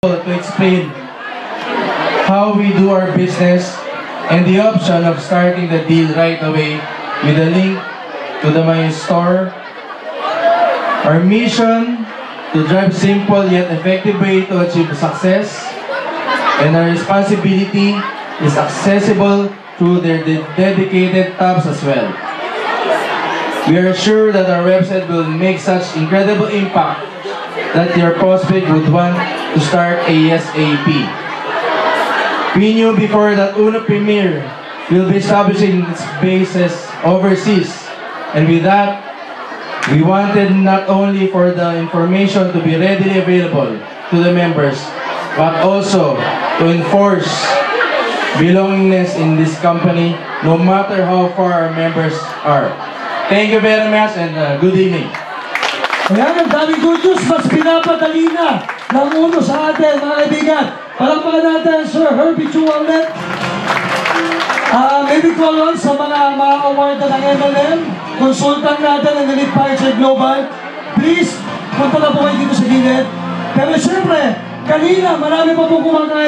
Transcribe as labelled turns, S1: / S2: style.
S1: to explain how we do our business and the option of starting the deal right away with a link to the My Store. Our mission to drive simple yet effective way to achieve success, and our responsibility is accessible through their dedicated tabs as well. We are sure that our website will make such incredible impact that your prospect would want to start ASAP. We knew before that Uno Premier will be establishing its bases overseas, and with that, we wanted not only for the information to be readily available to the members, but also to enforce belongingness in this company no matter how far our members are. Thank you very much and good evening.
S2: Ayan, ang daming good news. Mas pinapadali na ng Uno sa atin, mga kaibigan. Palakpakan natin, Sir Herbie Chualet. Maybe call on sa mga award na ng MLM, consultant natin ng Elite Pioneer Global. Please, punta na po kayo dito sa gilid. Pero siyempre, kanina marami pa po kumakain.